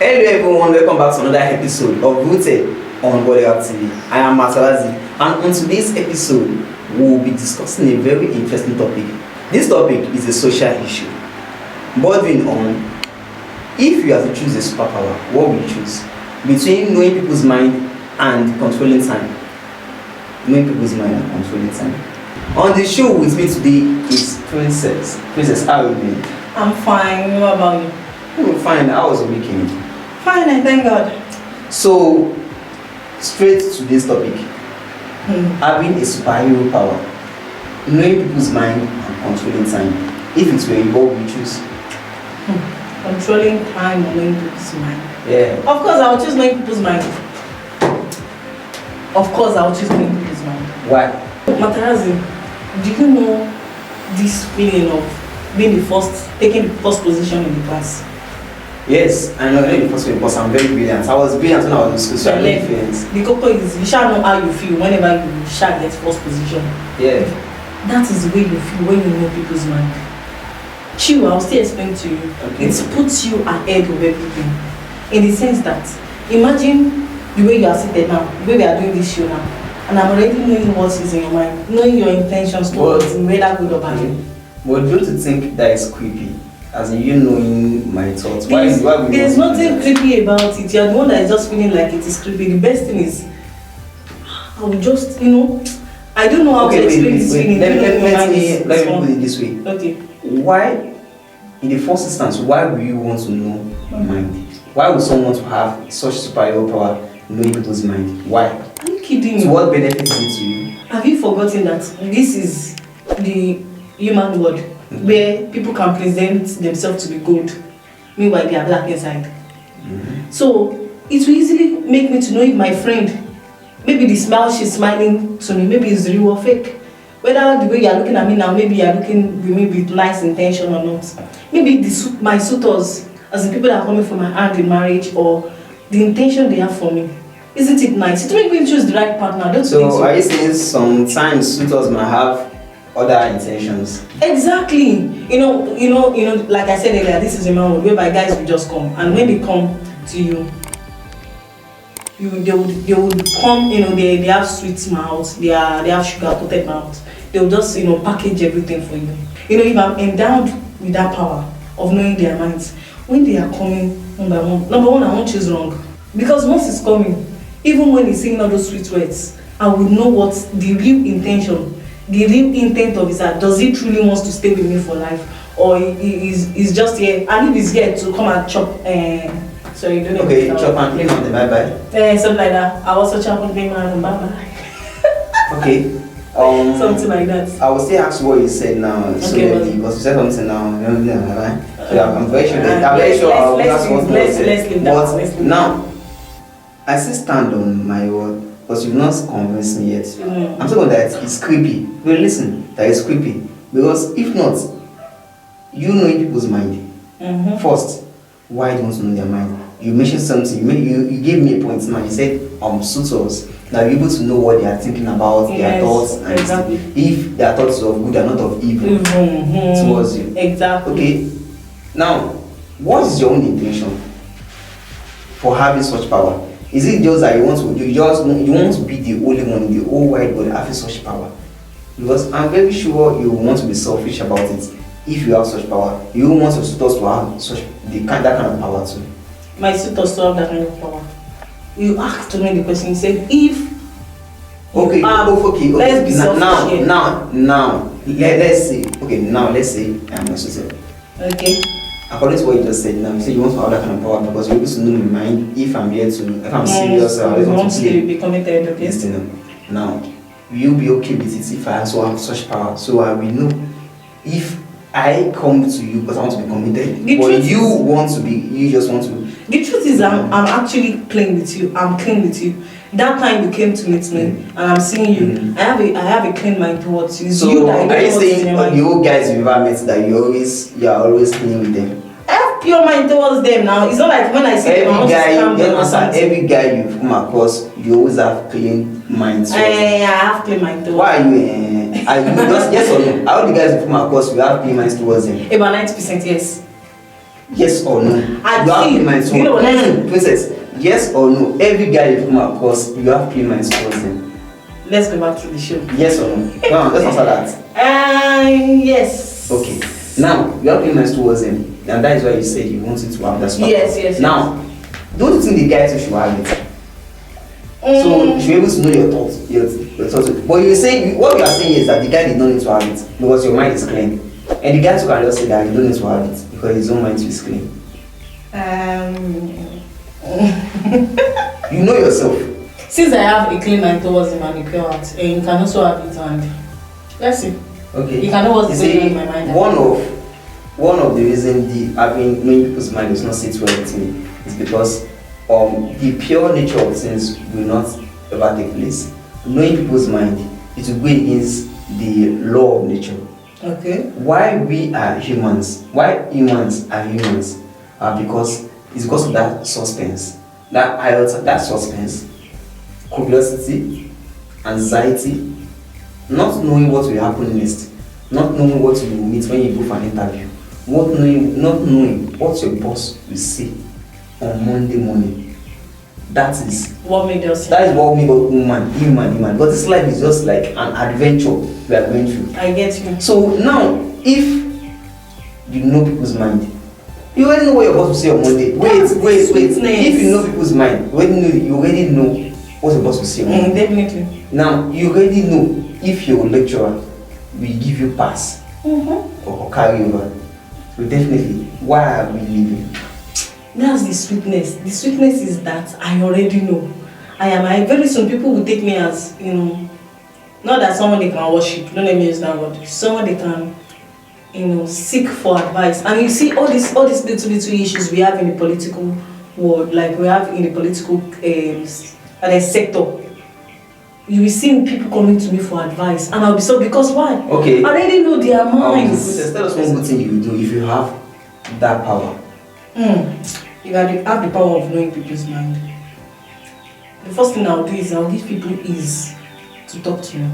Hello everyone, welcome back to another episode of Rooted on Bodyguard TV. I am Matarazze, and on today's episode, we will be discussing a very interesting topic. This topic is a social issue, bordering on if you have to choose a superpower, what will you choose? Between knowing people's mind and controlling time. Knowing people's mind and controlling time. On the show with me today is Princess. Princess, how are you doing? I'm fine. What about you? Oh, fine. How was the weekend? Fine, I thank God. So, straight to this topic. Having a superhero power, knowing people's mind and controlling time. If it were you, what would you choose? Controlling time or knowing people's mind? Yeah. Of course, I will choose knowing people's mind. Of course, I will choose knowing people's mind. Why? Matarazze, do you know this feeling of being taking the first position in the class? Yes, I know the first way, because I'm very brilliant. I was brilliant when I was in school, so I know feelings. The cocoa is you shall know how you feel whenever you shall get first position. Yeah. That is the way you feel when you know people's mind. Chill, I'll still explain to you. Okay. It puts you ahead of everything. In the sense that, imagine the way you are seated now, the way we are doing this show now, and I'm already knowing what is in your mind, knowing your intentions towards whether good or bad. But don't you think that is creepy? As in you knowing my thoughts. There's nothing creepy about it. You're the one that is just feeling like it is creepy. The best thing is, I will just, I don't know how to explain this feeling. Let me put it this way. Okay. Why, in the first instance, why would you want to know my mind? Why would someone want to have such superhero power knowing people's mind? Why? Are you kidding me? So what benefit is it to you? Have you forgotten that this is the human world? Where people can present themselves to be gold, meanwhile they are black inside. So it will easily make me to know if my friend, maybe the smile she's smiling to me, maybe it's real or fake. Whether the way you are looking at me now, maybe you are looking with me with nice intention or not. Maybe my suitors, as the people that are coming for my hand in marriage, or the intention they have for me. Isn't it nice? It will make me choose the right partner. Don't you think so? Are you saying sometimes suitors might have other intentions? Exactly. Like I said earlier, this is a man whereby guys will just come, and when they come to you, they would come. They have sweet mouths, they have sugar coated mouths. They will just package everything for you. If I'm endowed with that power of knowing their minds, when they are coming number one, I won't choose wrong, because once it's coming, even when he's saying all those sweet words, I would know what the real intention. The real intent of his heart. Does he truly wants to stay with me for life, or he's just here? And if he's here to come and chop, sorry, don't know. Okay, chop and play on the bye bye. Something like that. I also chop and play on bye bye. Okay. Something like that. I will still ask what you said now. So Okay, because you said something now. So I'm very sure. I will ask what you said. But now, I still stand on my word. Because you've not convinced me yet. I'm talking that it's creepy. Well, listen, that is creepy. Because if not, you know people's mind. First, why don't you know their mind? You mentioned something. You gave me a point now. You said suitors. Now you're able to know what they are thinking about, their thoughts, and exactly. If their thoughts are of good and not of evil towards you. Exactly. Okay. Now, what is your own intention for having such power? Is it just that you want to be the only one in the whole wide world having such power? Because I'm very sure you want to be selfish about it. If you have such power, you want your suitors to have that kind of power too. My suitors to have that kind of power. You asked me the question. You said if. Okay. Let's be selfish. Now, let's say I'm a suitor. Okay. According to what you just said now, you say you want to have that kind of power because you're able to know my mind if I'm serious, I want to be committed, okay? Yes, now, will you be okay with it if I also have such power? So I will know if I come to you because I want to be committed, but you just want to. The truth is, I'm actually playing with you. I'm clean with you. That time you came to meet me, and I'm seeing you. I have a clean mind towards you. So are you saying the old guys you've ever met that you are always clean with them? I have pure mind towards them now. It's not like when I say every guy you've come across, you always have clean mind towards I have clean mind towards. Why are you? Are you just yes or no? All the guys you've come across, you have clean minds towards them. About 90%, yes. Yes or no? I you have see. play minds towards You know what? Princess, yes or no? Every guy you come across, you have play minds towards them. Let's go back to the show. Yes or no? Come on, let's answer that. Yes. Okay. Now, you have play minds towards them, and that is why you said you wanted to have that stuff. Yes. Now, don't you think the guy too should have it? So you should be able to know your thoughts. Your thoughts. But you say what you are saying is that the guy did not need to have it because your mind is clean. And the guy too can just say that he don't need to have it because his own mind is clean. You know yourself. Since I have a clean mind towards him and a pure heart, and you can also have it, and let's see. Okay. You can know what's going on in my mind. One of the reasons the having knowing people's mind does not sit well with me is because the pure nature of things will not ever take place. Knowing people's mind, it will go against the law of nature. Okay. Why we are humans? Why humans are humans? Because it's because of that suspense, that suspense, curiosity, anxiety, not knowing what will happen next, not knowing what you will meet when you go for an interview, not knowing what your boss will say on Monday morning. That is what made us human. But this life is just like an adventure we are going through. I get you. So now, if you know people's mind, you already know what your boss will say on Monday. Wait. If you know people's mind, you already know what your boss will say on Monday. Definitely. Now, you already know if your lecturer will give you pass or carry over. So definitely, why are we living? That's the sweetness. The sweetness is that I already know. Very soon people will take me as, not that someone they can worship, don't let me use that word. Someone they can, seek for advice. And you see all these little issues we have in the political world, like we have in the political sector. You will see people coming to me for advice, and I'll be so, because why? Okay. I already know their minds. Tell us one good thing you will do if you have that power. If I have the power of knowing people's mind, the first thing I'll do is I'll give people ease to talk to me.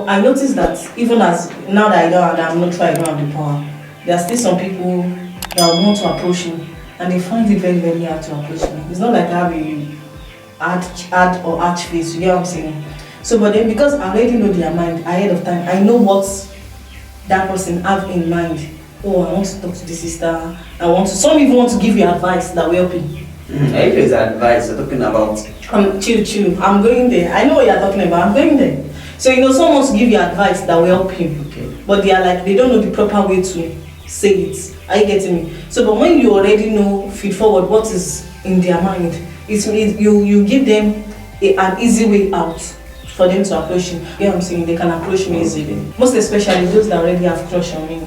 I notice that even as now that I'm not trying, I don't have the power, there are still some people that want to approach me and they find it very, very hard to approach me. It's not like I have a arch face, you get what I'm saying? So, but then because I already know their mind ahead of time, I know what that person have in mind. Oh, I want to talk to this sister. Some even want to give you advice that will help you. If it's advice you're talking about. Chill. I'm going there. I know what you're talking about. I'm going there. So someone wants to give you advice that will help you. Okay. But they don't know the proper way to say it. Are you getting me? So, but when you already know, feed forward what is in their mind, you give them an easy way out for them to approach you. You know what I'm saying? They can approach me easily. Most especially those that already have crush on me,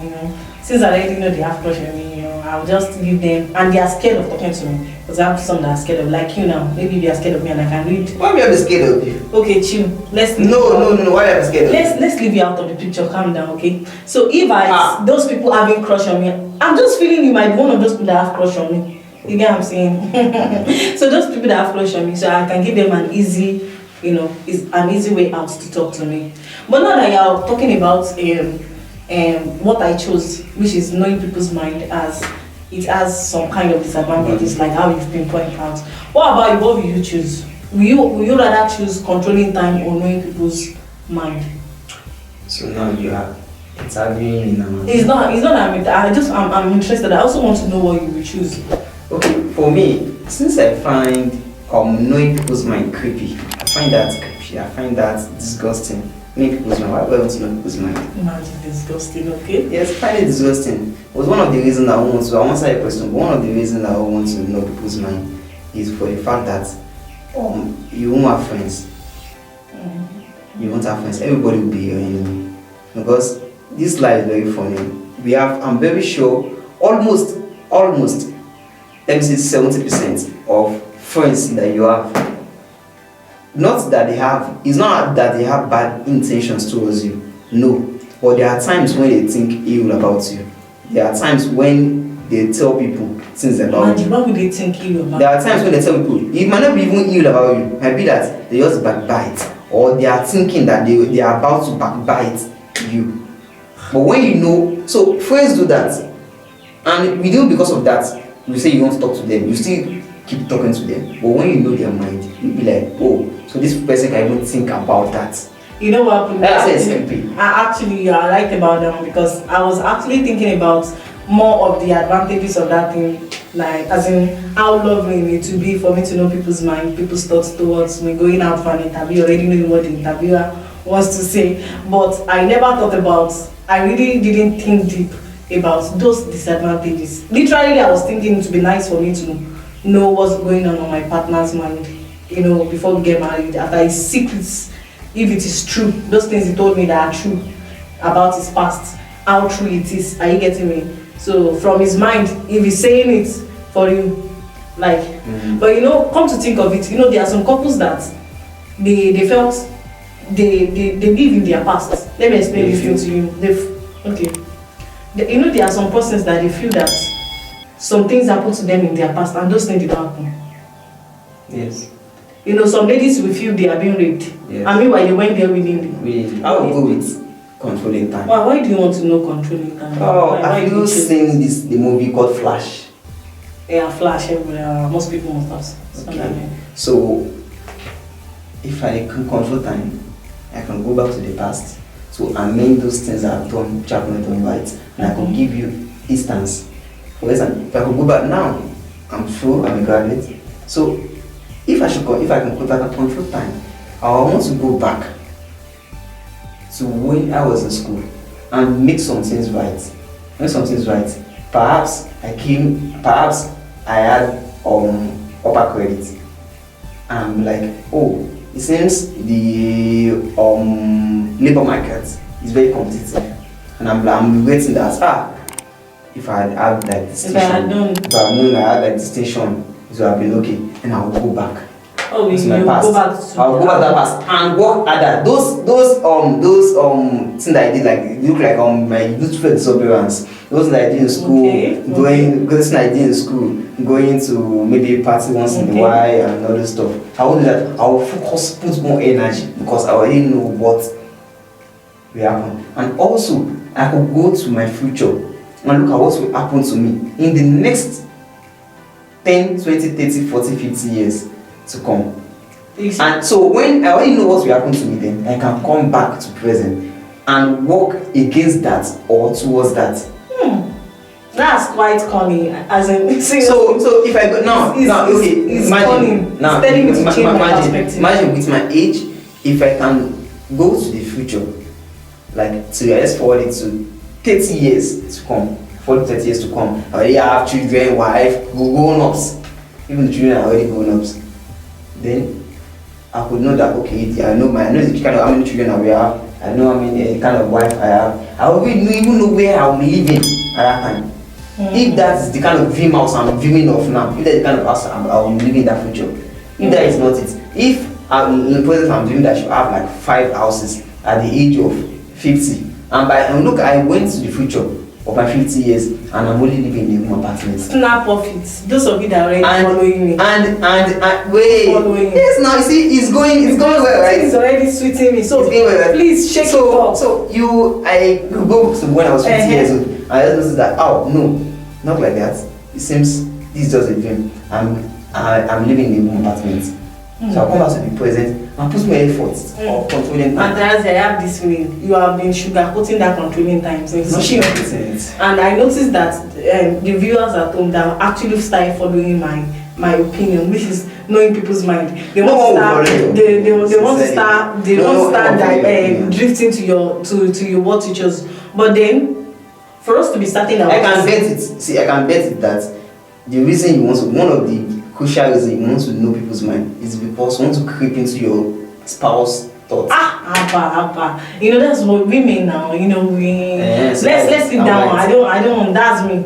Since I already know they have crush on me, I'll just give them, and they are scared of talking to me. Because I have some that are scared of, like you now. Maybe they are scared of me and I can read. Why are we scared of you? Okay, chill. No. Why are you scared of you? Let's leave you out of the picture. Calm down, okay? So if those people having crush on me, I'm just feeling you might be one of those people that have crush on me. You get what I'm saying? So those people that have crush on me, so I can give them an easy, an easy way out to talk to me. But now that you're talking about what I chose, which is knowing people's mind, as it has some kind of disadvantages, like how you've been pointing out. What about you? What will you choose? Will you rather choose controlling time or knowing people's mind? So now you are interviewing in a It's not I'm interested. I also want to know what you will choose. Okay, for me, since I find knowing people's mind creepy, I find that creepy. I find that disgusting. Knowing people's mind. Why do I want to know people's mind? Imagine disgusting, okay? Yes, I find it disgusting. It was one of the reasons I want to answer your question. But one of the reasons I want to know people's mind is for the fact that you won't have friends. You won't have friends. Everybody will be your enemy. Because this life is very funny. I'm very sure, almost, let me say 70% of friends that you have, it's not that they have bad intentions towards you. No. But there are times when they think ill about you. There are times when they tell people things about you. Why would they think ill about you? There are times when they tell people, it might not be even ill about you. It might be that they just backbite. Or they are thinking that they are about to backbite you. But when so friends do that. And we do because of that. You say you want to talk to them, you still keep talking to them. But when you know their mind, you'll be like, oh, so this person can even think about that. You know what? That's SMP. I liked about them because I was actually thinking about more of the advantages of that thing, like as in how lovely it would be for me to know people's mind, people's thoughts towards me, going out for an interview, already knowing what the interviewer wants to say. But I never thought about, I really didn't think deep about those disadvantages. Literally, I was thinking it would be nice for me to know what's going on my partner's mind, you know, before we get married, after his secrets, if it is true, those things he told me that are true about his past, how true it is. Are you getting me? So from his mind, if he's saying it for you, like, but you know, come to think of it, you know, there are some couples that they felt they live in their past. Let me explain this thing to you. You know, there are some persons that they feel that some things happened to them in their past and those things did not happen. Yes. You know, some ladies will feel they are being raped. Yes. I mean, why they went there willingly. I will go with controlling time. Why do you want to know controlling time? Oh, have you seen the movie called Flash? Yeah, Flash everywhere. Most people must have. Okay. So, if I can control time, I can go back to the past to amend those things I've done, which I've not done right, and I can give you instance. For example, if I could go back now, I'm sure I'm a graduate. So, if I can control time, I want to go back to when I was in school and make some things right. Perhaps I had upper credit. And like, oh, it seems the labor market is very competitive, and I'm regretting that. If I had like distinction, if I had known I had like distinction, it would have been okay, and I will go back. Oh, you my past. Go back to I'll go back to that past and work harder. Those things that I did, like it look like my youthful disappearance. Those that I did in school, those I did in school, going to maybe a party once in a while and all this stuff. I will do that. I will focus, put more energy because I already know what will happen. And also, I could go to my future and look at what will happen to me in the next 10, 20, 30, 40, 50 years to come. And so when I already know what will happen to me, then I can come back to present and work against that or towards that. That's quite funny. As in, so if I go imagine with my age, if I can go to the future, like to let's forward it to 30 years to come, 30 years to come, I already have children, wife, grown-ups. Even the children are already grown-ups. Then I could know that I know the kind of how many children I will have. I know how many kind of wife I have. I will even know where I will be living at that time. If that is the kind of dream house I'm dreaming of now, if that's the kind of house I will live in that future, if that is not it, if in the present I'm dreaming that I should have like 5 houses at the age of 50, and look, I went to the future of my 50 years and I'm only living in a room apartment. Snap profits. Those of you that are already following me. And wait. Following. Yes, now you see, it's going well, right? It's already sweeting me. So please shake it up. So I go to when I was 50 years old. I just noticed that not like that. It seems this is just a dream. I'm living in a room apartment. So I'll come back to be present and put my efforts of controlling time. Matarazze, I have this feeling you have been sugarcoating that controlling time since. Not sugarcoating. And I noticed that the viewers at home that actually started following my opinion, which is knowing people's mind. They want to start drifting to your what you chose. But then for us to be starting our I can bet it that the reason you want to, one of the crucial reason you want to know people's mind is because you want to creep into your spouse thoughts. You know, that's what women now. You know, let's leave that one. I don't. That's me.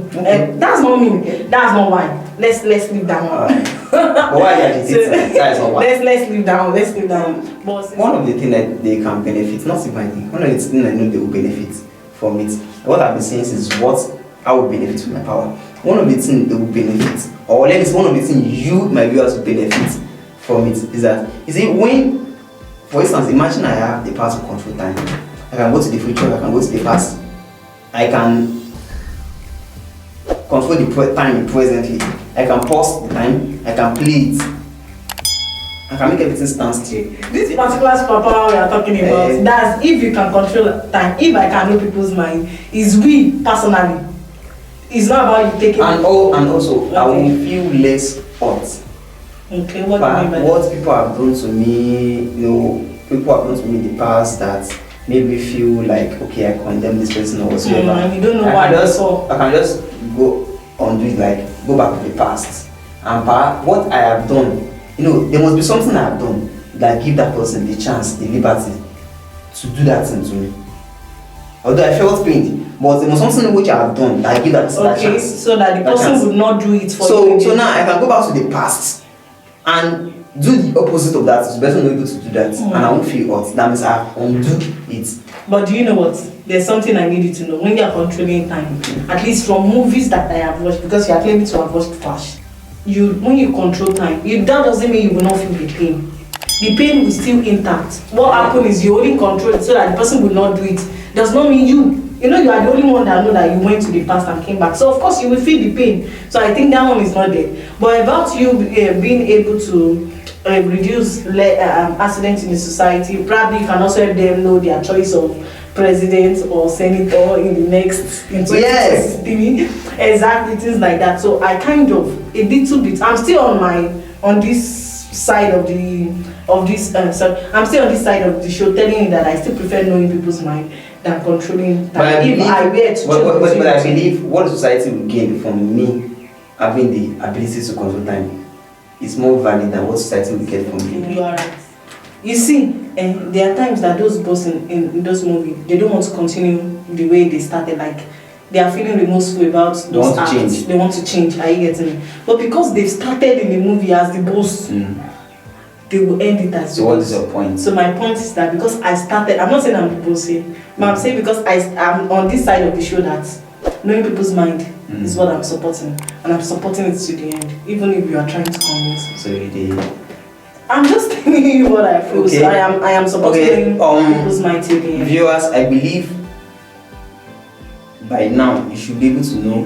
That's not me. That's not why. Let's leave that one. But why are you agitating? That is not why. Let's leave that one. Let's leave that one. But one of the things that they can benefit, not even I think, one of the things I know they will benefit from it. What I've been saying is what I will benefit from my power. One of the things they will benefit, or let me say one of the things you, my viewers, will benefit from it is that, when, for instance, imagine I have the power to control time. I can go to the future, I can go to the past, I can control the time presently. I can pause the time, I can play it, I can make everything stand still. This particular superpower we are talking about, that's if you can control time. If I can know people's mind, is we personally. It's not about you taking. And also, okay. I will feel less hurt. Okay, what do you mean by what people have done to me, people have done to me in the past that made me feel like, okay, I condemn this person or whatsoever. And you don't know why. I can just go on do it, like go back to the past. And what I have done, there must be something I have done that give that person the chance, the liberty to do that thing to me. Although I felt pained, but there was something which I have done that give that person that chance. So that the person would not do it for you. So now I can go back to the past and do the opposite of that. So the person will be able to do that, and I won't feel hurt. That means I undo it. But do you know what? There's something I need you to know. When you are controlling time, at least from movies that I have watched, because you are claiming to have watched Flash, when you control time, that doesn't mean you will not feel the pain. The pain will still intact. What happened is you only control it so that the person will not do it. Does not mean you are the only one that know that you went to the past and came back. So of course you will feel the pain. So I think that one is not there. But about you being able to reduce accidents in the society, probably you can also help them know their choice of president or senator in the next in 2023. Exactly, things like that. So I kind of a little bit. I'm still on this side of I'm still on this side of the show, telling you that I still prefer knowing people's mind than controlling time. But I believe what society will gain from me having the ability to control time is more valid than what society will get from me. You are right. You see, there are times that those boys in those movies, they don't want to continue the way they started. Like they are feeling remorseful about those acts. They want to change. Are you getting me? But because they've started in the movie as the boss, they will end it as. So what is your point? So my point is that because I started, I'm not saying I'm the boss here, but I'm saying because I'm on this side of the show that knowing people's mind is what I'm supporting, and I'm supporting it to the end, even if you are trying to convince me. So you did. I'm just telling you what I feel. Okay. So I am supporting people's mind to the end. Viewers, I believe by now you should be able to know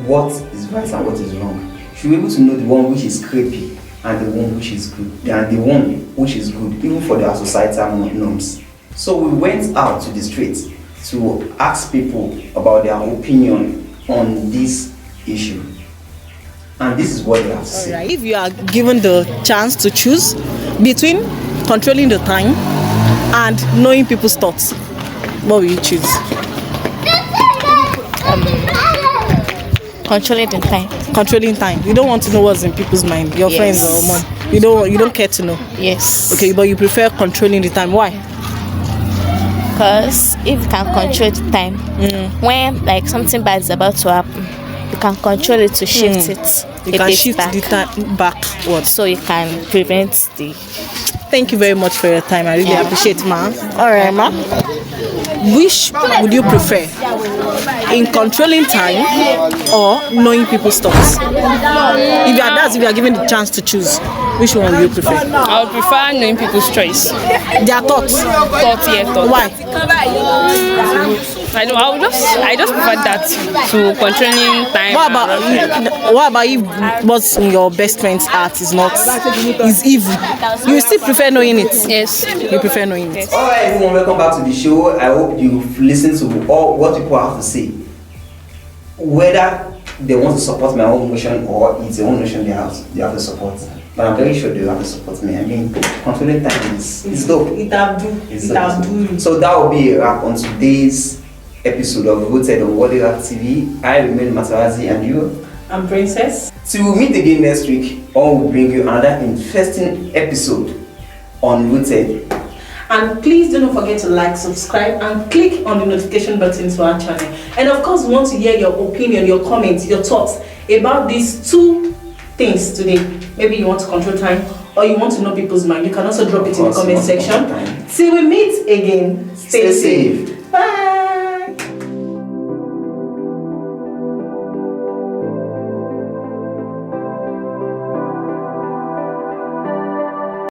what is right and what is wrong. You should be able to know the one which is creepy and the one which is good, and the one which is good, even for their societal norms. So we went out to the streets to ask people about their opinion on this issue. And this is what they have to say. Right. If you are given the chance to choose between controlling the time and knowing people's thoughts, what will you choose? Controlling the time. Controlling time. You don't want to know what's in people's mind, your friends or mom. You don't care to know. Yes. Okay, but you prefer controlling the time. Why? Because if you can control the time, when like something bad is about to happen, you can control it to shift it. You can shift the time backward. So you can prevent the. Thank you very much for your time. I really appreciate, ma. All right, ma. Which would you prefer, in controlling time or knowing people's thoughts? If you are given the chance to choose, which one would you prefer? I would prefer knowing people's choice. Their thoughts. Thoughts. Why? I just prefer that to controlling time. What about if what's in your best friend's heart is evil? You still prefer knowing it? Yes. You prefer knowing it. Alright everyone, welcome back to the show. I hope you've listened to all what people have to say. Whether they want to support my own motion or it's their own motion they have to support. But I'm very sure they have to support me. I mean, controlling time is dope. It have do. So that will be a wrap on today's episode of Rooted on World TV. I remain Matarazze and you. I'm Princess. So we'll meet again next week, or we'll bring you another interesting episode on Rooted. And please do not forget to like, subscribe, and click on the notification button to our channel. And of course, we want to hear your opinion, your comments, your thoughts about these two things today. Maybe you want to control time or you want to know people's mind. You can also drop it in the comment section. Till we meet again, stay safe. Bye.